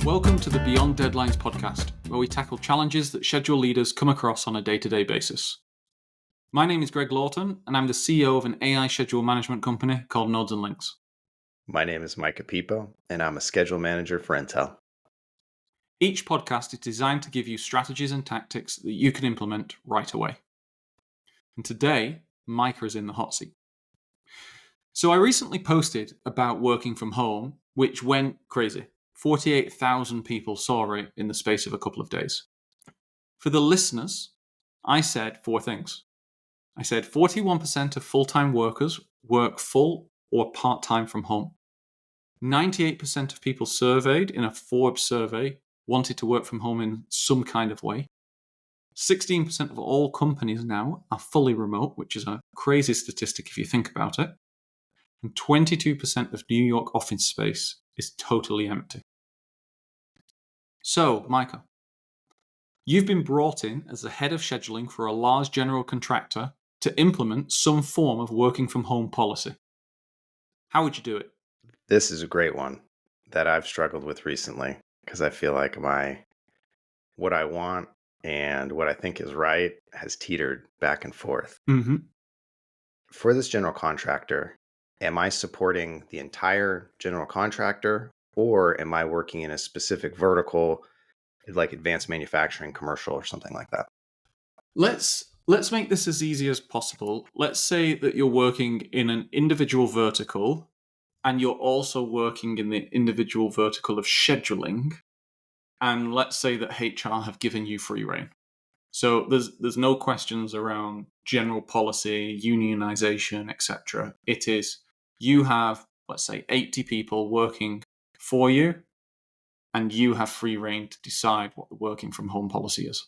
Welcome to the Beyond Deadlines podcast, where we tackle challenges that schedule leaders come across on a day-to-day basis. My name is Greg Lawton, and I'm the CEO of an AI schedule management company called Nodes and Links. My name is Micah, and I'm a schedule manager for Intel. Each podcast is designed to give you strategies and tactics that you can implement right away. And today, Micah is in the hot seat. So I recently posted about working from home, which went crazy. 48,000 people saw it in the space of a couple of days. For the listeners, I said four things. I said 41% of full-time workers work full or part-time from home. 98% of people surveyed in a Forbes survey wanted to work from home in some kind of way. 16% of all companies now are fully remote, which is a crazy statistic if you think about it. And 22% of New York office space is totally empty. So, Micah, you've been brought in as the head of scheduling for a large general contractor to implement some form of working from home policy. How would you do it? This is a great one that I've struggled with recently because I feel like what I want and what I think is right has teetered back and forth. Mm-hmm. For this general contractor, am I supporting the entire general contractor, or am I working in a specific vertical like advanced manufacturing, commercial, or something like that? Let's make this as easy as possible. Let's say that you're working in an individual vertical and you're also working in the individual vertical of scheduling. And let's say that HR have given you free rein. So there's no questions around general policy, unionization, etc. It is you have, let's say, 80 people working for you, and you have free rein to decide what the working from home policy is.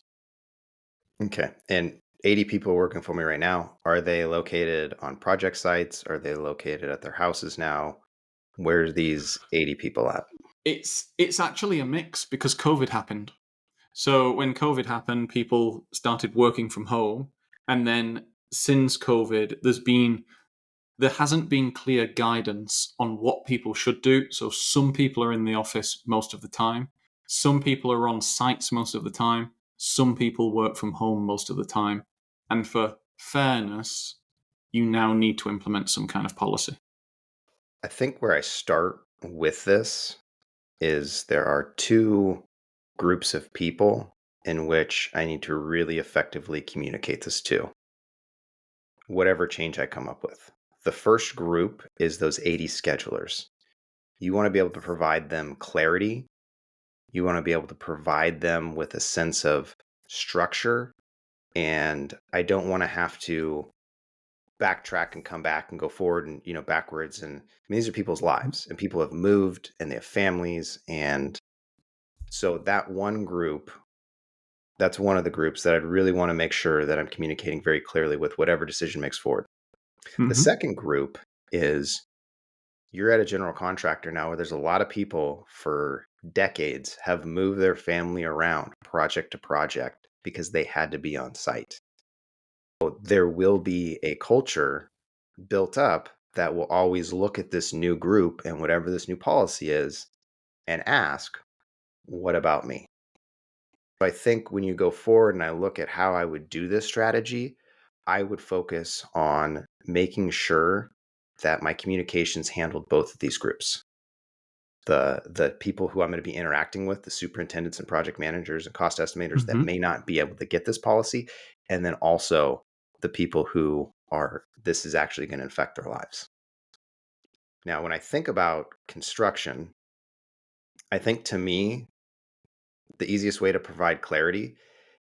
Okay. And 80 people working for me right now, are they located on project sites? Are they located at their houses now? Where's these 80 people at? It's actually a mix because COVID happened. So when COVID happened, people started working from home. And then since COVID, there hasn't been clear guidance on what people should do. So some people are in the office most of the time. Some people are on sites most of the time. Some people work from home most of the time. And for fairness, you now need to implement some kind of policy. I think where I start with this is there are two groups of people in which I need to really effectively communicate this to, whatever change I come up with. The first group is those 80 schedulers. You want to be able to provide them clarity. You want to be able to provide them with a sense of structure. And I don't want to have to backtrack and come back and go forward and backwards. And these are people's lives, and people have moved and they have families. And so that one group, that's one of the groups that I'd really want to make sure that I'm communicating very clearly with whatever decision makes forward. The second group is you're at a general contractor now where there's a lot of people for decades have moved their family around project to project because they had to be on site. So there will be a culture built up that will always look at this new group and whatever this new policy is and ask, what about me? I think when you go forward and I look at how I would do this strategy, I would focus on making sure that my communications handled both of these groups. The people who I'm going to be interacting with, the superintendents and project managers and cost estimators that may not be able to get this policy, and then also the people who this is actually going to affect their lives. Now, when I think about construction, I think to me, the easiest way to provide clarity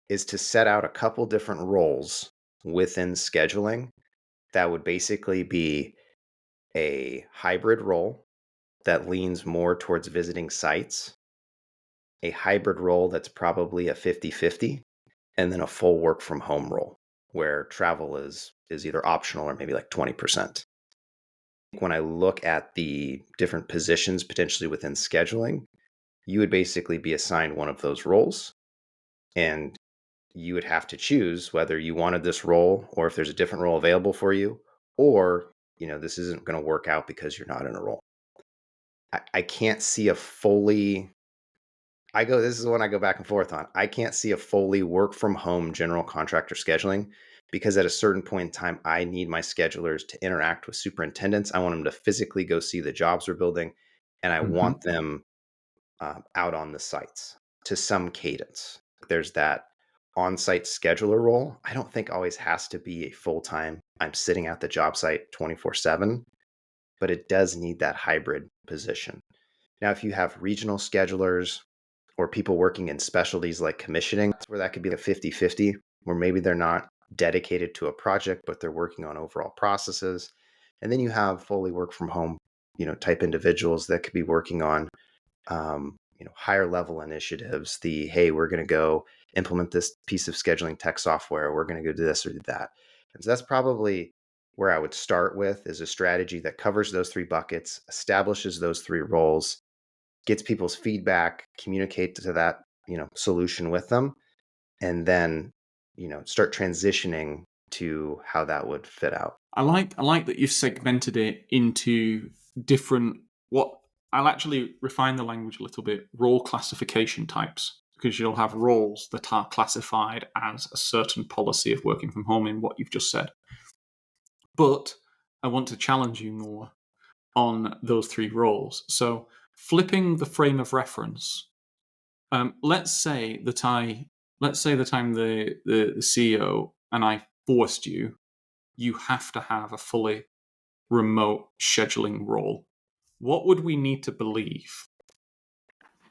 is to set out a couple different roles within scheduling that would basically be a hybrid role that leans more towards visiting sites, a hybrid role that's probably a 50-50, and then a full work from home role where travel is either optional or maybe like 20%. When I look at the different positions potentially within scheduling, you would basically be assigned one of those roles, and you would have to choose whether you wanted this role or if there's a different role available for you, or this isn't going to work out because you're not in a role. I can't see a fully This is the one I go back and forth on. I can't see a fully work from home general contractor scheduling because at a certain point in time, I need my schedulers to interact with superintendents. I want them to physically go see the jobs we're building, and I Hmm. want them out on the sites to some cadence. There's that on-site scheduler role. I don't think always has to be a full-time, I'm sitting at the job site 24/7, but it does need that hybrid position. Now, if you have regional schedulers or people working in specialties like commissioning, that's where that could be a 50-50, where maybe they're not dedicated to a project, but they're working on overall processes. And then you have fully work from home, type individuals that could be working on higher level initiatives. Hey, we're going to go implement this piece of scheduling tech software. We're going to go do this or do that. And so that's probably where I would start with, is a strategy that covers those three buckets, establishes those three roles, gets people's feedback, communicate to that, solution with them, and then, start transitioning to how that would fit out. I like that you've segmented it into different, what I'll actually refine the language a little bit, role classification types, because you'll have roles that are classified as a certain policy of working from home in what you've just said. But I want to challenge you more on those three roles. So flipping the frame of reference, let's say that I'm the CEO and I forced you have to have a fully remote scheduling role. What would we need to believe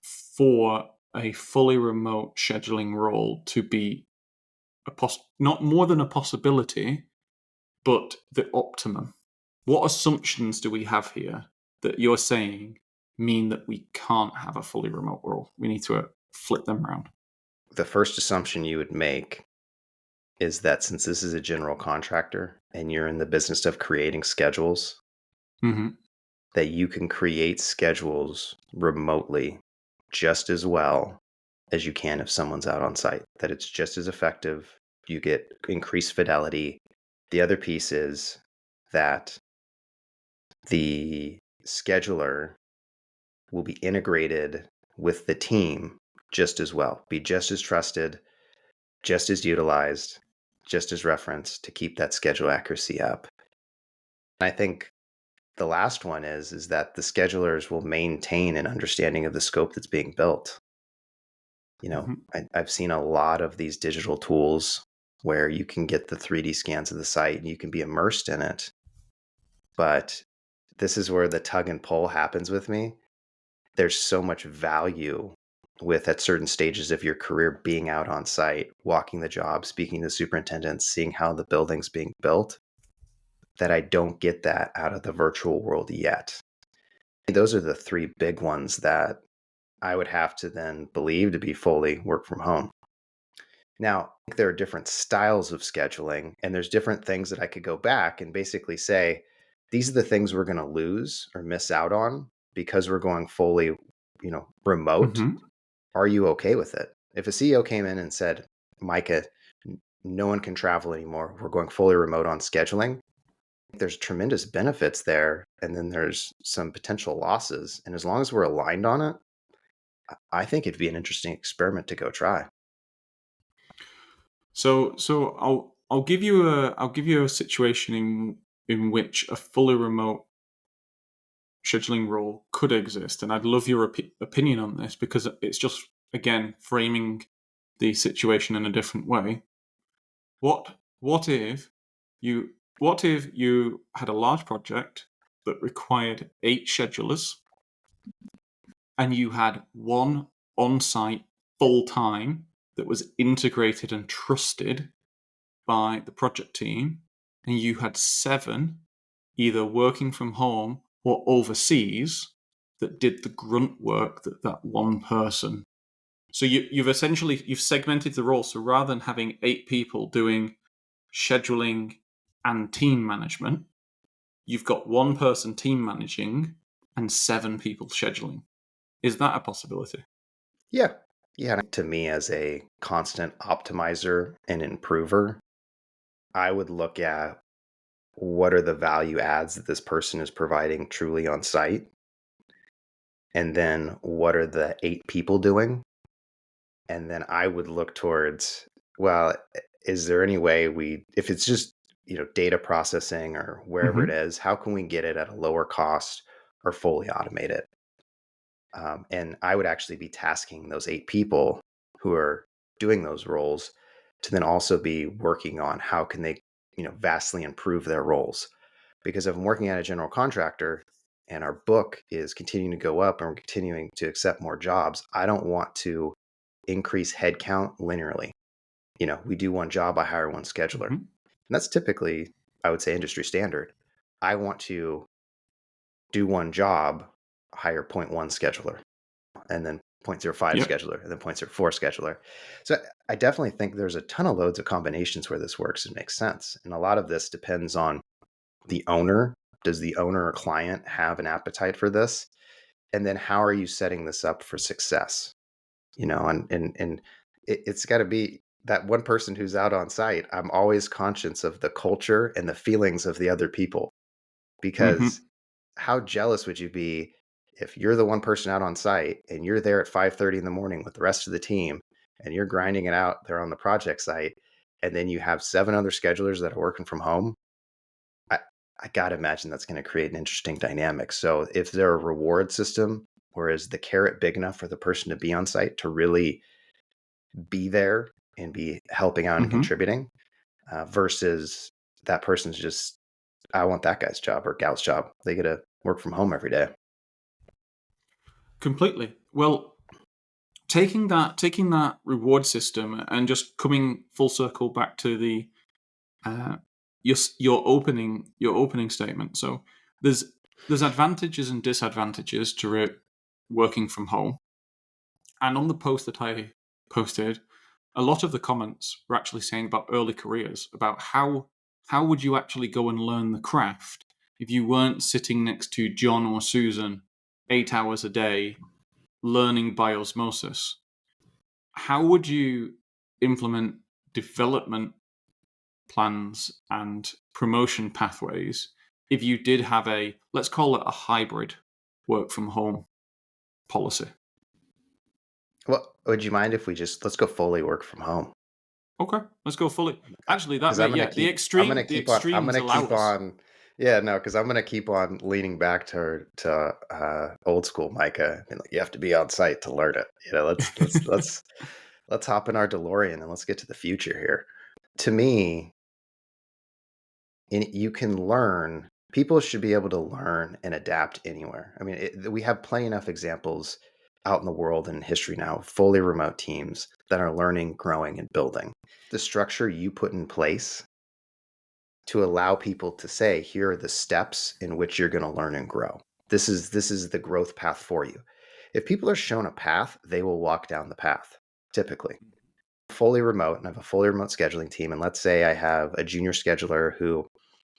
for a fully remote scheduling role to be not more than a possibility, but the optimum? What assumptions do we have here that you're saying mean that we can't have a fully remote role? We need to flip them around. The first assumption you would make is that since this is a general contractor and you're in the business of creating schedules, Mm-hmm. that you can create schedules remotely just as well as you can if someone's out on site, that it's just as effective. You get increased fidelity. The other piece is that the scheduler will be integrated with the team just as well, be just as trusted, just as utilized, just as referenced to keep that schedule accuracy up. And I think the last one is that the schedulers will maintain an understanding of the scope that's being built. Mm-hmm. I've seen a lot of these digital tools where you can get the 3D scans of the site and you can be immersed in it. But this is where the tug and pull happens with me. There's so much value with, at certain stages of your career, being out on site, walking the job, speaking to superintendents, seeing how the building's being built, that I don't get that out of the virtual world yet. Those are the three big ones that I would have to then believe to be fully work from home. Now, there are different styles of scheduling, and there's different things that I could go back and basically say, these are the things we're going to lose or miss out on because we're going fully, remote. Mm-hmm. Are you okay with it? If a CEO came in and said, Micah, no one can travel anymore, we're going fully remote on scheduling, there's tremendous benefits there. And then there's some potential losses. And as long as we're aligned on it, I think it'd be an interesting experiment to go try. So I'll give you a situation in which a fully remote scheduling role could exist, and I'd love your opinion on this because it's just again framing the situation in a different way. What if you had a large project that required 8 schedulers and you had one on-site full time that was integrated and trusted by the project team, and you had 7 either working from home or overseas that did the grunt work that one person. So you've segmented the role. So rather than having 8 people doing scheduling and team management, you've got one person team managing and 7 people scheduling. Is that a possibility? Yeah. Yeah. To me, as a constant optimizer and improver, I would look at what are the value adds that this person is providing truly on site. And then what are the 8 people doing And then I would look towards, well, is there any way if it's just, data processing or wherever it Hmm. is, how can we get it at a lower cost or fully automate it? And I would actually be tasking those 8 people who are doing those roles to then also be working on how can they, vastly improve their roles. Because if I'm working at a general contractor and our book is continuing to go up and we're continuing to accept more jobs, I don't want to increase headcount linearly. We do one job, I hire one scheduler. Hmm. And that's typically, I would say, industry standard. I want to do one job, hire point 0.1 scheduler, and then 0.05 Yep. scheduler, and then 0.04 scheduler. So I definitely think there's a ton of loads of combinations where this works and makes sense. And a lot of this depends on the owner. Does the owner or client have an appetite for this? And then how are you setting this up for success? And it's got to be that one person who's out on site. I'm always conscious of the culture and the feelings of the other people, Hmm. because how jealous would you be if you're the one person out on site and you're there at 5:30 in the morning with the rest of the team and you're grinding it out there on the project site, and then you have 7 other schedulers that are working from home? I, I gotta imagine that's going to create an interesting dynamic. So if there a reward system, or is the carrot big enough for the person to be on site to really be there and be helping out and Hmm. contributing, versus that person's just, I want that guy's job or gal's job. They get to work from home every day. Completely. Well, taking that reward system and just coming full circle back to the uh, your opening statement. So there's advantages and disadvantages to working from home. And on the post that I posted, a lot of the comments were actually saying about early careers, about how would you actually go and learn the craft if you weren't sitting next to John or Susan 8 hours a day learning by osmosis. How would you implement development plans and promotion pathways if you did have let's call it a hybrid work from home policy? Well, would you mind if let's go fully work from home? Okay, let's go fully. Actually, that Because may yeah, the I'm extremes gonna allow keep us. on, yeah, no, because I'm gonna keep on leaning back to old school Micah. And like, you have to be on site to learn it. Let's hop in our DeLorean and let's get to the future here. To me, you can learn. People should be able to learn and adapt anywhere. I mean, we have plenty enough examples out in the world and in history now, of fully remote teams that are learning, growing, and building. The structure you put in place to allow people to say, here are the steps in which you're going to learn and grow. This is the growth path for you. If people are shown a path, they will walk down the path, typically. Fully remote, and I have a fully remote scheduling team. And let's say I have a junior scheduler who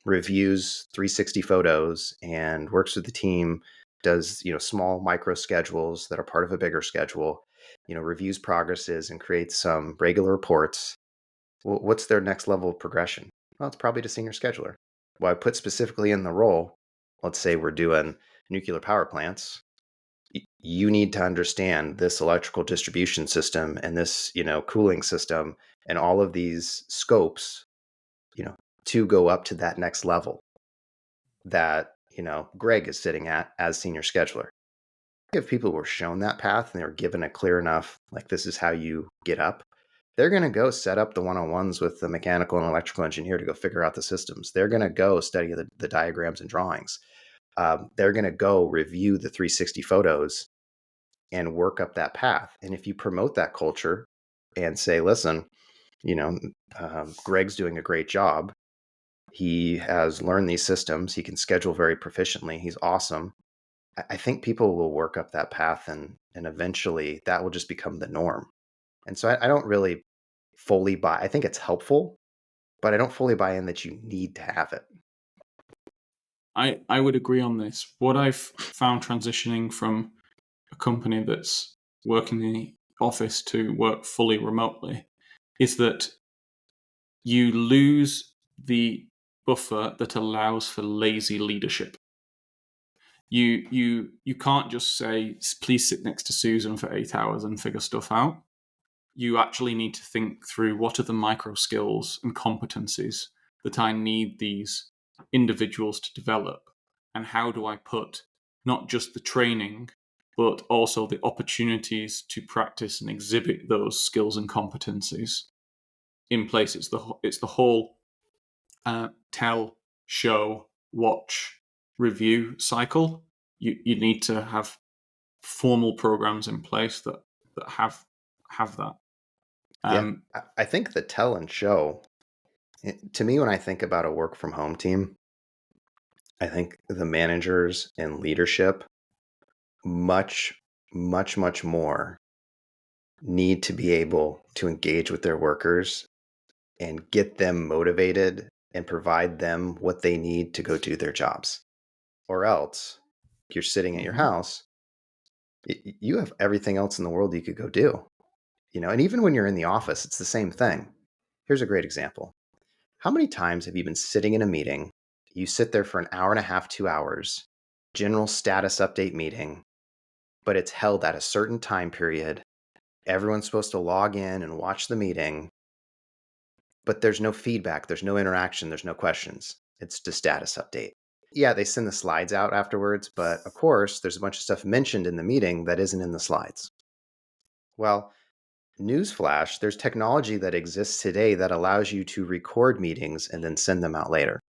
reviews 360 photos and works with the team, does, small micro schedules that are part of a bigger schedule, reviews progresses and creates some regular reports. What's their next level of progression? Well, it's probably to senior scheduler. Well, I put specifically in the role, let's say we're doing nuclear power plants. You need to understand this electrical distribution system and this, cooling system and all of these scopes, you know, to go up to that next level that, Greg is sitting at as senior scheduler. If people were shown that path and they were given a clear enough, like, this is how you get up, they're going to go set up the one-on-ones with the mechanical and electrical engineer to go figure out the systems. They're going to go study the diagrams and drawings. They're going to go review the 360 photos and work up that path. And if you promote that culture and say, listen, you know, Greg's doing a great job. He has learned these systems. He can schedule very proficiently. He's awesome. I think people will work up that path, and eventually that will just become the norm. And so I don't really fully buy. I think it's helpful, but I don't fully buy in that you need to have it. I would agree on this. What I've found transitioning from a company that's working in the office to work fully remotely is that you lose the buffer that allows for lazy leadership. You can't just say, please sit next to Susan for 8 hours and figure stuff out. you actually need to think through what are the micro skills and competencies that I need these individuals to develop, and how do I put not just the training, but also the opportunities to practice and exhibit those skills and competencies in place. It's the whole tell, show, watch, review cycle. You need to have formal programs in place that have that. Yeah, I think the tell and show, to me, when I think about a work from home team, I think the managers and leadership much, much more need to be able to engage with their workers and get them motivated and provide them what they need to go do their jobs. Or else you're sitting at your house, you have everything else in the world you could go do. And even when you're in the office, it's the same thing. Here's a great example. How many times have you been sitting in a meeting? You sit there for an hour and a half, 2 hours, general status update meeting, but it's held at a certain time period. Everyone's supposed to log in and watch the meeting, but there's no feedback, there's no interaction, there's no questions. It's just status update. Yeah, they send the slides out afterwards, but of course, there's a bunch of stuff mentioned in the meeting that isn't in the slides. Well, newsflash, there's technology that exists today that allows you to record meetings and then send them out later.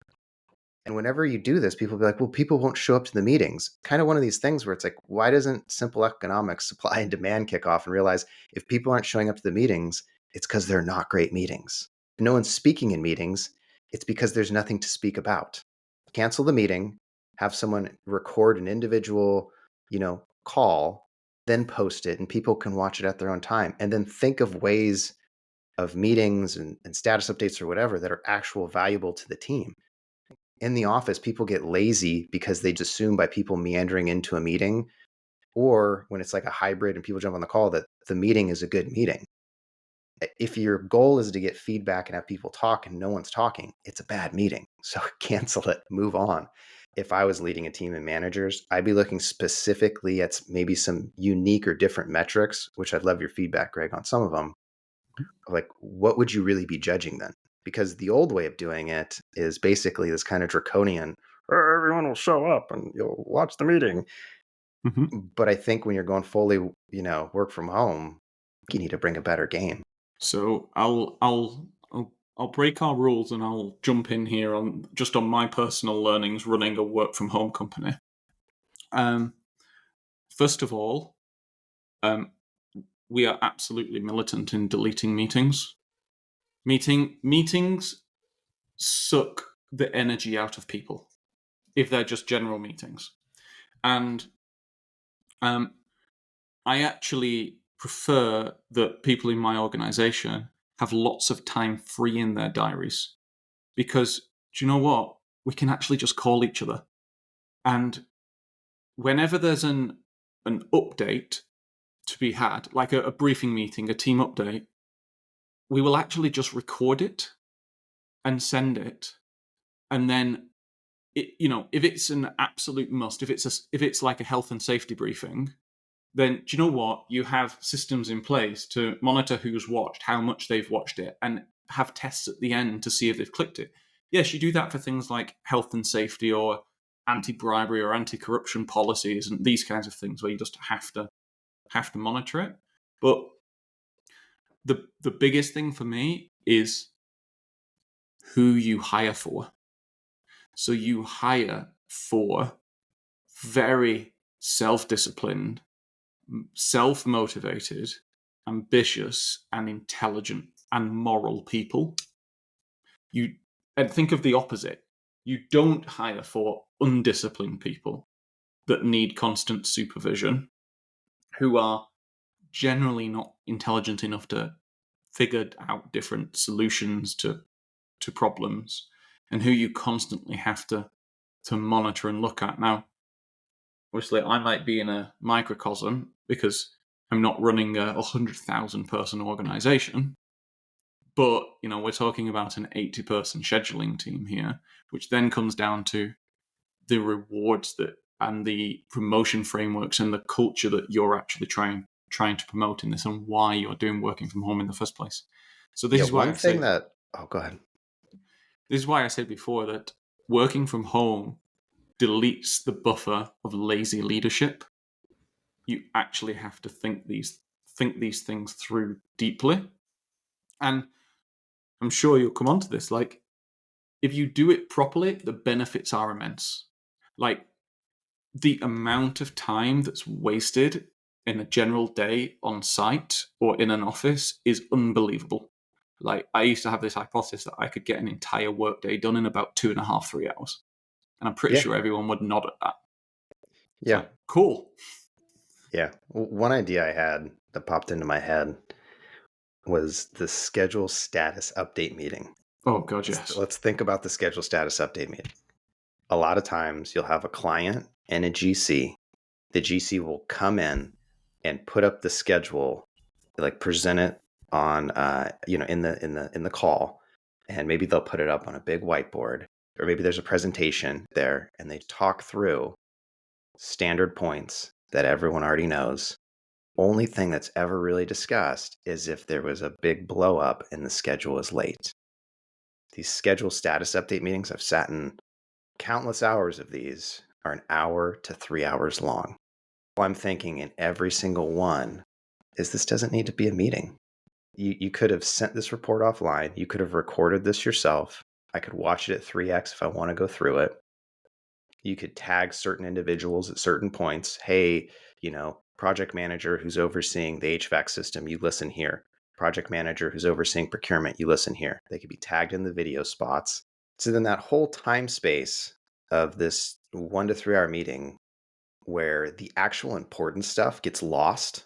And whenever you do this, people will be like, well, people won't show up to the meetings. Kind of one of these things where it's like, why doesn't simple economics, supply and demand, kick off and realize if people aren't showing up to the meetings, it's because they're not great meetings. If no one's speaking in meetings, it's because there's nothing to speak about. Cancel the meeting, have someone record an individual, call, then post it, and people can watch it at their own time. And then think of ways of meetings and status updates or whatever that are actual valuable to the team. In the office, people get lazy because they just assume by people meandering into a meeting, or when it's like a hybrid and people jump on the call, that the meeting is a good meeting. If your goal is to get feedback and have people talk and no one's talking, it's a bad meeting. So cancel it, move on. If I was leading a team of managers, I'd be looking specifically at maybe some unique or different metrics, which I'd love your feedback, Greg, on some of them. Like, what would you really be judging then? Because the old way of doing it is basically this kind of draconian, everyone will show up and you'll watch the meeting. Mm-hmm. But I think when you're going fully, work from home, you need to bring a better game. So I'll break our rules and I'll jump in here on my personal learnings running a work from home company. First of all, we are absolutely militant in deleting meetings. Meetings suck the energy out of people if they're just general meetings. And I actually prefer that people in my organization have lots of time free in their diaries, because do you know what? We can actually just call each other. And whenever there's an update to be had, like a briefing meeting, a team update, we will actually just record it and send it. And then, if it's an absolute must, if it's like a health and safety briefing, then do you know what? You have systems in place to monitor who's watched, how much they've watched it, and have tests at the end to see if they've clicked it. Yes, you do that for things like health and safety or anti-bribery or anti-corruption policies and these kinds of things where you just have to monitor it. But the biggest thing for me is who you hire for. So you hire for very self-disciplined, self-motivated, ambitious, and intelligent and moral people. And think of the opposite. You don't hire for undisciplined people that need constant supervision, who are generally not intelligent enough to figure out different solutions to problems, and who you constantly have to monitor and look at. Now, obviously, I might be in a microcosm because I'm not running a 100,000 person organization, but we're talking about an 80-person scheduling team here, which then comes down to the rewards and the promotion frameworks and the culture that you're actually trying trying to promote in this and why you're doing working from home in the first place. So this is why one thing that go ahead. This is why I said before that working from home deletes the buffer of lazy leadership. You actually have to think these things through deeply. And I'm sure you'll come onto this. Like, if you do it properly, the benefits are immense. Like, the amount of time that's wasted in a general day on site or in an office is unbelievable. Like, I used to have this hypothesis that I could get an entire workday done in about 2.5, 3 hours. And I'm pretty sure everyone would nod at that. It's Yeah. like, cool. Yeah. One idea I had that popped into my head was the schedule status update meeting. Oh, God, yes. Let's think about the schedule status update meeting. A lot of times you'll have a client and a GC. The GC will come in and put up the schedule, like present it on, in the call, and maybe they'll put it up on a big whiteboard, or maybe there's a presentation there, and they talk through standard points that everyone already knows. Only thing that's ever really discussed is if there was a big blow up and the schedule is late. These schedule status update meetings, I've sat in countless hours of these, are an hour to 3 hours long. I'm thinking in every single one is this doesn't need to be a meeting. You could have sent this report offline. You could have recorded this yourself. I could watch it at 3x if I want to go through it. You could tag certain individuals at certain points. Hey, project manager who's overseeing the HVAC system, you listen here. Project manager who's overseeing procurement, you listen here. They could be tagged in the video spots. So then that whole time space of this 1 to 3 hour meeting where the actual important stuff gets lost,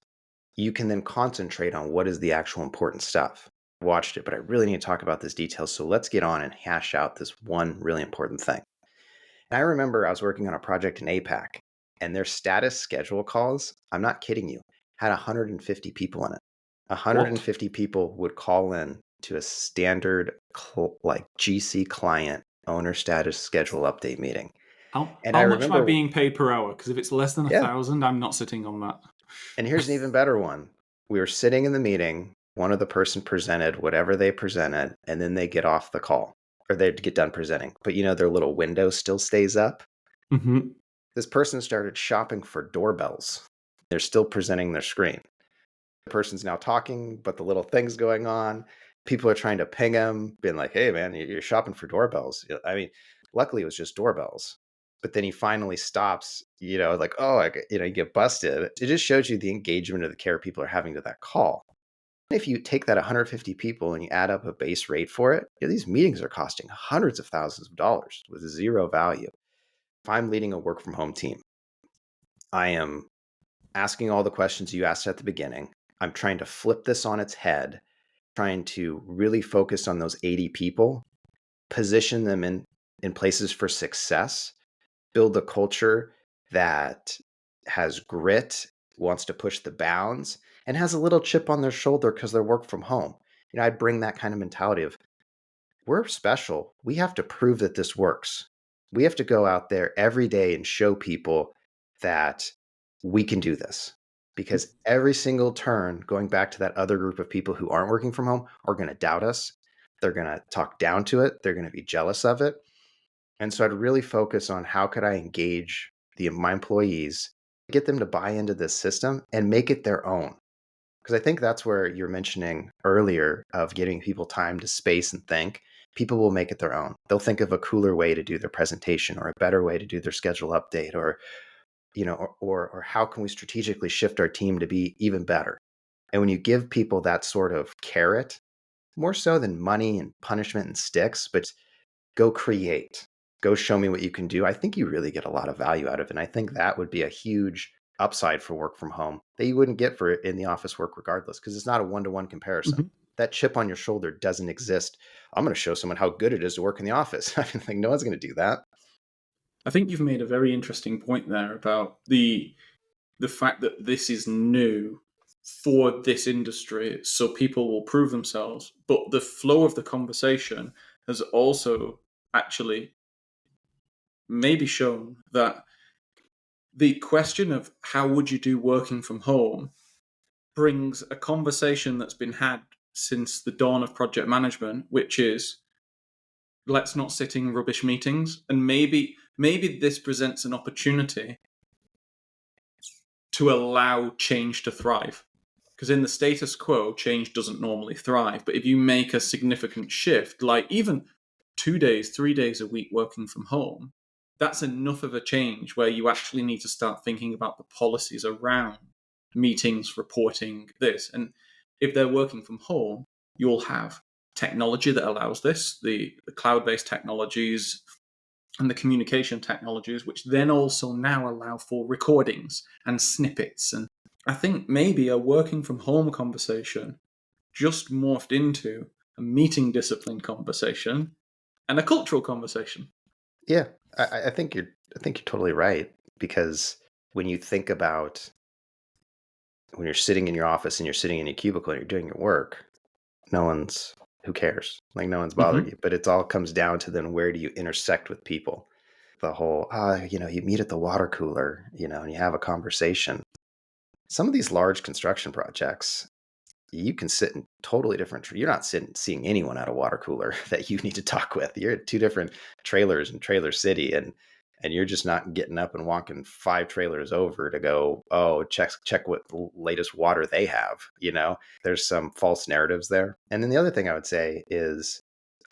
you can then concentrate on what is the actual important stuff. I watched it, but I really need to talk about this detail. So let's get on and hash out this one really important thing. And I remember I was working on a project in APAC, and their status schedule calls, I'm not kidding you, had 150 people in it. 150 people would call in to a standard GC client owner status schedule update meeting. How much am I being paid per hour? Because if it's less than 1,000, I'm not sitting on that. And here's an even better one. We were sitting in the meeting. One of the person presented whatever they presented, and then they get off the call, or they get done presenting. But their little window still stays up. Mm-hmm. This person started shopping for doorbells. They're still presenting their screen. The person's now talking, but the little thing's going on. People are trying to ping him, being like, hey, man, you're shopping for doorbells. I mean, luckily it was just doorbells. But then he finally stops, you get busted. It just shows you the engagement of the care people are having to that call. If you take that 150 people and you add up a base rate for it, these meetings are costing hundreds of thousands of dollars with zero value. If I'm leading a work from home team, I am asking all the questions you asked at the beginning. I'm trying to flip this on its head, trying to really focus on those 80 people, position them in places for success, build a culture that has grit, wants to push the bounds, and has a little chip on their shoulder because they work from home. I bring that kind of mentality of, we're special. We have to prove that this works. We have to go out there every day and show people that we can do this. Because every single turn, going back to that other group of people who aren't working from home, are going to doubt us. They're going to talk down to it. They're going to be jealous of it. And so I'd really focus on how could I engage my employees, get them to buy into this system and make it their own. Because I think that's where you're mentioning earlier of giving people time to space and think. People will make it their own. They'll think of a cooler way to do their presentation or a better way to do their schedule update or how can we strategically shift our team to be even better? And when you give people that sort of carrot, more so than money and punishment and sticks, but go create, go show me what you can do, I think you really get a lot of value out of it. And I think that would be a huge upside for work from home that you wouldn't get for in the office work regardless, because it's not a one-to-one comparison. Mm-hmm. That chip on your shoulder doesn't exist. I'm going to show someone how good it is to work in the office. I mean, no one's going to do that. I think you've made a very interesting point there about the fact that this is new for this industry, so people will prove themselves. But the flow of the conversation has also actually maybe shown that the question of how would you do working from home brings a conversation that's been had since the dawn of project management, which is, let's not sit in rubbish meetings. And maybe this presents an opportunity to allow change to thrive. Because in the status quo, change doesn't normally thrive. But if you make a significant shift, like even 2 days, 3 days a week working from home, that's enough of a change where you actually need to start thinking about the policies around meetings, reporting, this. And if they're working from home, you'll have technology that allows this, the cloud-based technologies and the communication technologies, which then also now allow for recordings and snippets. And I think maybe a working from home conversation just morphed into a meeting discipline conversation and a cultural conversation. Yeah, I think you're totally right, because when you think about when you're sitting in your office and you're sitting in your cubicle and you're doing your work, who cares? Like, no one's bothering you. But it all comes down to then, where do you intersect with people? The whole, you meet at the water cooler, and you have a conversation. Some of these large construction projects, you can sit in totally different. You're not seeing anyone at a water cooler that you need to talk with. You're at two different trailers in Trailer City, and you're just not getting up and walking 5 trailers over to go, oh, check what latest water they have. There's some false narratives there. And then the other thing I would say is,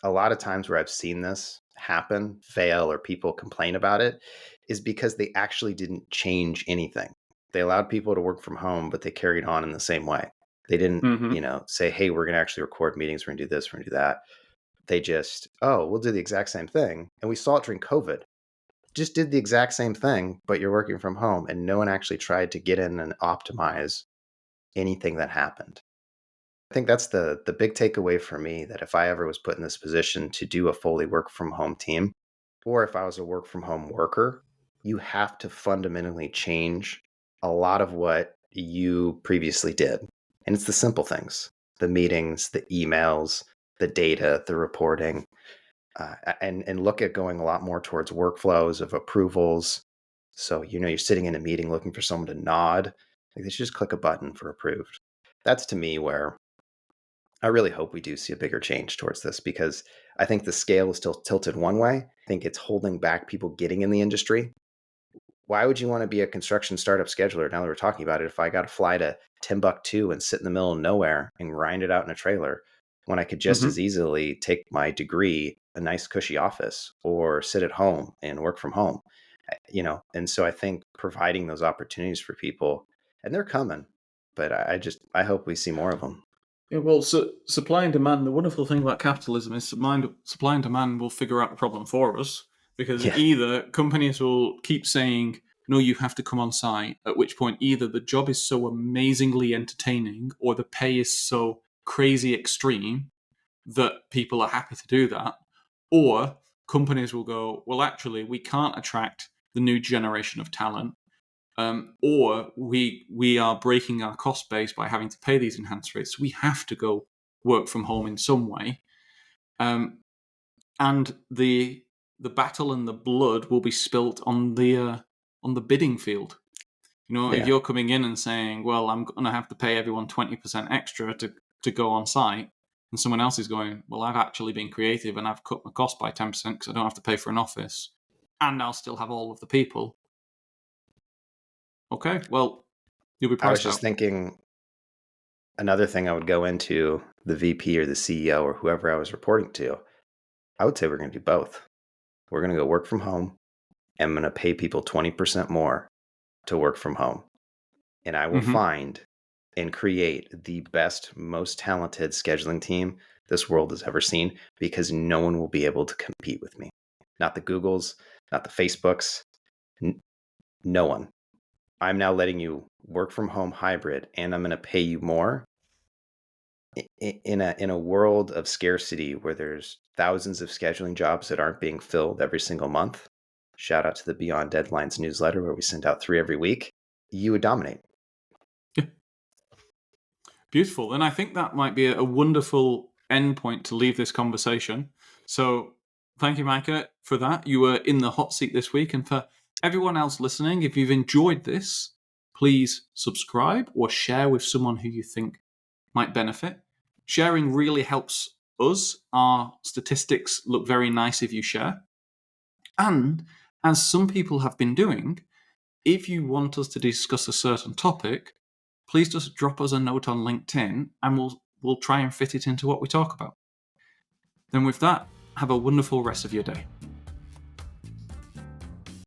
a lot of times where I've seen this happen, fail, or people complain about it, is because they actually didn't change anything. They allowed people to work from home, but they carried on in the same way. They didn't, say, hey, we're going to actually record meetings. We're going to do this. We're going to do that. They just, we'll do the exact same thing. And we saw it during COVID. Just did the exact same thing, but you're working from home, and no one actually tried to get in and optimize anything that happened. I think that's the big takeaway for me, that if I ever was put in this position to do a fully work from home team, or if I was a work from home worker, you have to fundamentally change a lot of what you previously did. And it's the simple things, the meetings, the emails, the data, the reporting, and look at going a lot more towards workflows of approvals. So, you're sitting in a meeting looking for someone to nod. Like, they should just click a button for approved. That's, to me, where I really hope we do see a bigger change towards this, because I think the scale is still tilted one way. I think it's holding back people getting in the industry. Why would you want to be a construction startup scheduler, now that we're talking about it, if I got to fly to Timbuktu and sit in the middle of nowhere and grind it out in a trailer, when I could just as easily take my degree, a nice cushy office, or sit at home and work from home? And so I think providing those opportunities for people, and they're coming, but I hope we see more of them. Yeah, well, so supply and demand, the wonderful thing about capitalism is supply and demand will figure out the problem for us, because either companies will keep saying, no, you have to come on site, at which point either the job is so amazingly entertaining or the pay is so crazy extreme that people are happy to do that, or companies will go, well, actually, we can't attract the new generation of talent, or we are breaking our cost base by having to pay these enhanced rates. So we have to go work from home in some way, and the battle and the blood will be spilt on the bidding field. If you're coming in and saying, well, I'm going to have to pay everyone 20% extra to go on site, and someone else is going, well, I've actually been creative and I've cut my cost by 10% because I don't have to pay for an office, and I'll still have all of the people. Okay, well, you'll be priced out. I was just thinking, another thing I would go into the VP or the CEO or whoever I was reporting to, I would say we're going to do both. We're going to go work from home, and I'm going to pay people 20% more to work from home. And I will find and create the best, most talented scheduling team this world has ever seen, because no one will be able to compete with me. Not the Googles, not the Facebooks, no one. I'm now letting you work from home hybrid, and I'm going to pay you more in a world of scarcity where there's thousands of scheduling jobs that aren't being filled every single month. Shout out to the Beyond Deadlines newsletter, where we send out 3 every week. You would dominate. Yeah. Beautiful. And I think that might be a wonderful endpoint to leave this conversation. So thank you, Micah, for that. You were in the hot seat this week. And for everyone else listening, if you've enjoyed this, please subscribe or share with someone who you think might benefit. Sharing really helps us. Our statistics look very nice if you share. And as some people have been doing, if you want us to discuss a certain topic, please just drop us a note on LinkedIn and we'll try and fit it into what we talk about. Then with that, have a wonderful rest of your day.